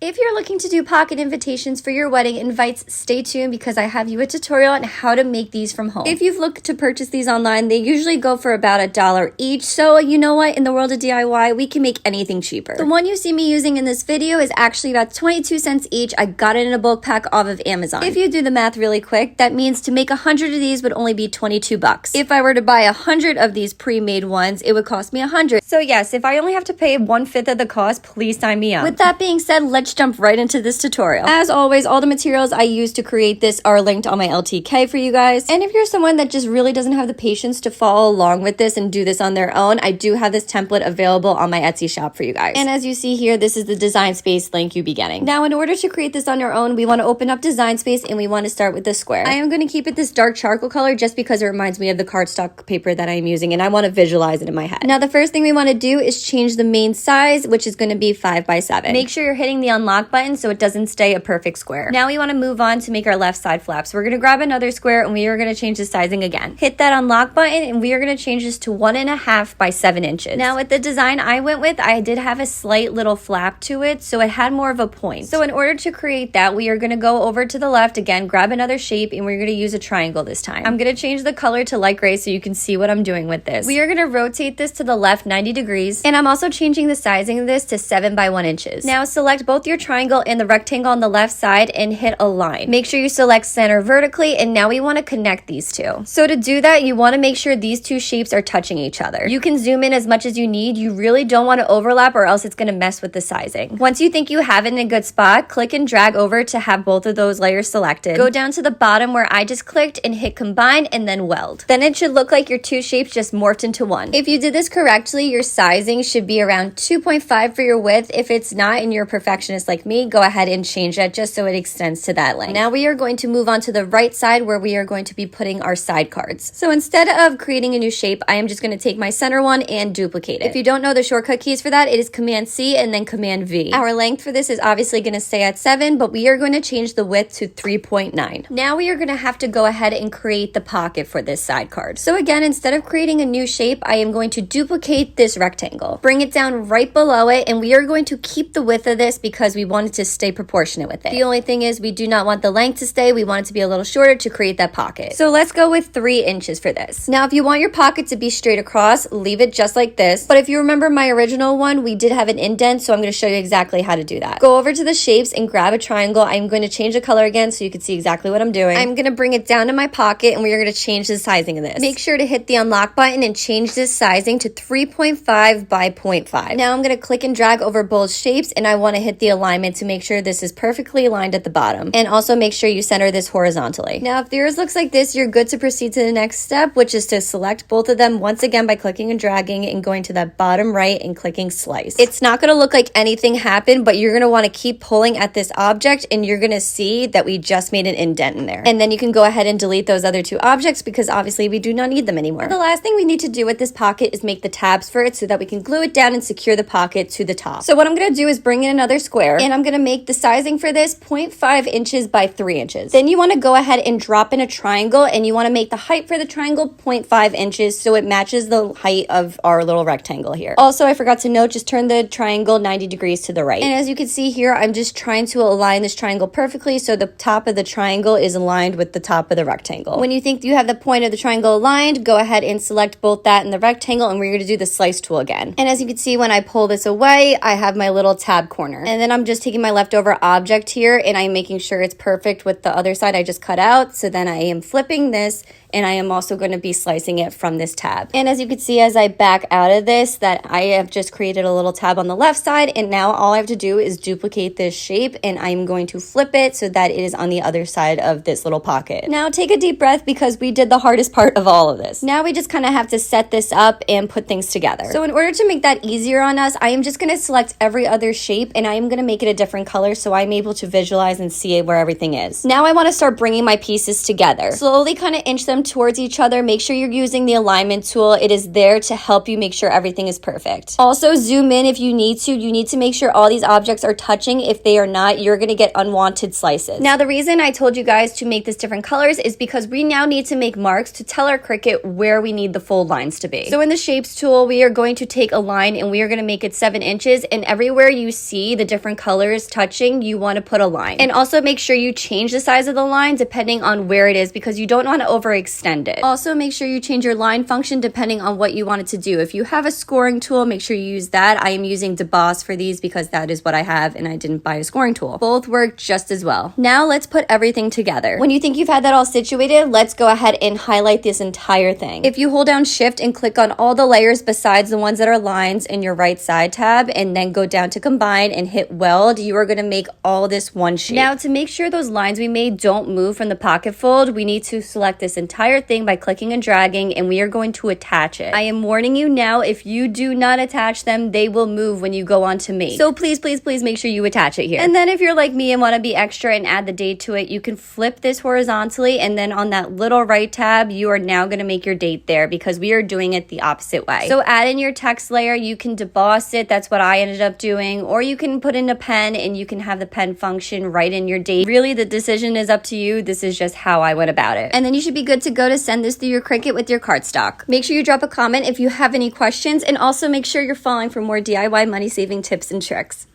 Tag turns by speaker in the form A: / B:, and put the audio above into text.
A: If you're looking to do pocket invitations for your wedding invites, stay tuned because I have you a tutorial on how to make these from home. If you've looked to purchase these online, they usually go for about $1 each. So you know what? In the world of DIY, we can make anything cheaper. The one you see me using in this video is actually about 22 cents each. I got it in a bulk pack off of Amazon. If you do the math really quick, that means to make 100 of these would only be 22 bucks. If I were to buy 100 of these pre-made ones, it would cost me 100. So yes, if I only have to pay 1/5 of the cost, please sign me up. With that being said, let's jump right into this tutorial. As always, all the materials I use to create this are linked on my LTK for you guys. And if you're someone that just really doesn't have the patience to follow along with this and do this on their own, I do have this template available on my Etsy shop for you guys. And as you see here, this is the Design Space link you'll be getting. Now, in order to create this on your own, we want to open up Design Space and we want to start with the square. I am going to keep it this dark charcoal color just because it reminds me of the cardstock paper that I'm using and I want to visualize it in my head. Now, the first thing we want to do is change the main size, which is going to be 5 by 7. Make sure you're hitting the unlock button so it doesn't stay a perfect square. Now we want to move on to make our left side flaps. We're going to grab another square and we are going to change the sizing again. Hit that unlock button and we are going to change this to 1.5 by 7 inches. Now with the design I went with, I did have a slight little flap to it, so it had more of a point. So in order to create that, we are going to go over to the left again, grab another shape, and we're going to use a triangle this time. I'm going to change the color to light gray so you can see what I'm doing with this. We are going to rotate this to the left 90 degrees, and I'm also changing the sizing of this to 7 by 1 inches. Now select both your triangle and the rectangle on the left side and hit align. Make sure you select center vertically, and now we want to connect these two. So to do that, you want to make sure these two shapes are touching each other. You can zoom in as much as you need. You really don't want to overlap or else it's going to mess with the sizing. Once you think you have it in a good spot, click and drag over to have both of those layers selected. Go down to the bottom where I just clicked and hit combine and then weld. Then it should look like your two shapes just morphed into one. If you did this correctly, your sizing should be around 2.5 for your width. If it's not and you're a perfectionist like me, go ahead and change that just so it extends to that length. Now we are going to move on to the right side where we are going to be putting our side cards. So instead of creating a new shape, I am just going to take my center one and duplicate it. If you don't know the shortcut keys for that, it is Command C and then Command V. Our length for this is obviously going to stay at 7, but we are going to change the width to 3.9. Now we are going to have to go ahead and create the pocket for this side card. So again, instead of creating a new shape, I am going to duplicate this rectangle. Bring it down right below it, and we are going to keep the width of this because we want it to stay proportionate with it. The only thing is we do not want the length to stay. We want it to be a little shorter to create that pocket. So let's go with 3 inches for this. Now, if you want your pocket to be straight across, leave it just like this. But if you remember my original one, we did have an indent, so I'm going to show you exactly how to do that. Go over to the shapes and grab a triangle. I'm going to change the color again so you can see exactly what I'm doing. I'm going to bring it down to my pocket and we are going to change the sizing of this. Make sure to hit the unlock button and change this sizing to 3.5 by 0.5. Now I'm going to click and drag over both shapes and I want to hit the alignment to make sure this is perfectly aligned at the bottom. And also make sure you center this horizontally. Now if yours looks like this, you're good to proceed to the next step, which is to select both of them once again by clicking and dragging and going to that bottom right and clicking slice. It's not going to look like anything happened, but you're going to want to keep pulling at this object and you're going to see that we just made an indent in there. And then you can go ahead and delete those other two objects because obviously we do not need them anymore. The last thing we need to do with this pocket is make the tabs for it so that we can glue it down and secure the pocket to the top. So what I'm going to do is bring in another square and I'm going to make the sizing for this 0.5 inches by 3 inches. Then you want to go ahead and drop in a triangle and you want to make the height for the triangle 0.5 inches so it matches the height of our little rectangle here. Also, I forgot to note, just turn the triangle 90 degrees to the right. And as you can see here, I'm just trying to align this triangle perfectly so the top of the triangle is aligned with the top of the rectangle. When you think you have the point of the triangle aligned, go ahead and select both that and the rectangle and we're going to do the slice tool again. And as you can see, when I pull this away, I have my little tab corner. And then I'm just taking my leftover object here and I'm making sure it's perfect with the other side I just cut out. So then I am flipping this and I am also going to be slicing it from this tab. And as you can see, as I back out of this, that I have just created a little tab on the left side, and now all I have to do is duplicate this shape, and I'm going to flip it so that it is on the other side of this little pocket. Now take a deep breath because we did the hardest part of all of this. Now we just kind of have to set this up and put things together. So in order to make that easier on us, I am just going to select every other shape, and I am going to make it a different color so I'm able to visualize and see where everything is. Now I want to start bringing my pieces together. Slowly kind of inch them them towards each other, make sure you're using the alignment tool. It is there to help you make sure everything is perfect. Also, zoom in if you need to. You need to make sure all these objects are touching. If they are not, you're going to get unwanted slices. Now, the reason I told you guys to make this different colors is because we now need to make marks to tell our Cricut where we need the fold lines to be. So in the shapes tool, we are going to take a line and we are going to make it 7 inches, and everywhere you see the different colors touching, you want to put a line. And also make sure you change the size of the line depending on where it is, because you don't want to overextend it. Also, make sure you change your line function depending on what you want it to do. If you have a scoring tool, make sure you use that. I am using DeBoss for these because that is what I have and I didn't buy a scoring tool. Both work just as well. Now let's put everything together. When you think you've had that all situated, let's go ahead and highlight this entire thing. If you hold down Shift and click on all the layers besides the ones that are lines in your right side tab, and then go down to combine and hit weld, you are going to make all this one shape. Now, to make sure those lines we made don't move from the pocket fold, we need to select this entire thing by clicking and dragging, and we are going to attach it. I am warning you now, if you do not attach them, they will move when you go on to make. So please, please, please make sure you attach it here. And then if you're like me and want to be extra and add the date to it, you can flip this horizontally, and then on that little right tab, you are now going to make your date there because we are doing it the opposite way. So add in your text layer. You can deboss it. That's what I ended up doing. Or you can put in a pen and you can have the pen function write in your date. Really, the decision is up to you. This is just how I went about it. And then you should be good to go to send this through your Cricut with your cardstock. Make sure you drop a comment if you have any questions, and also make sure you're following for more DIY money saving tips and tricks.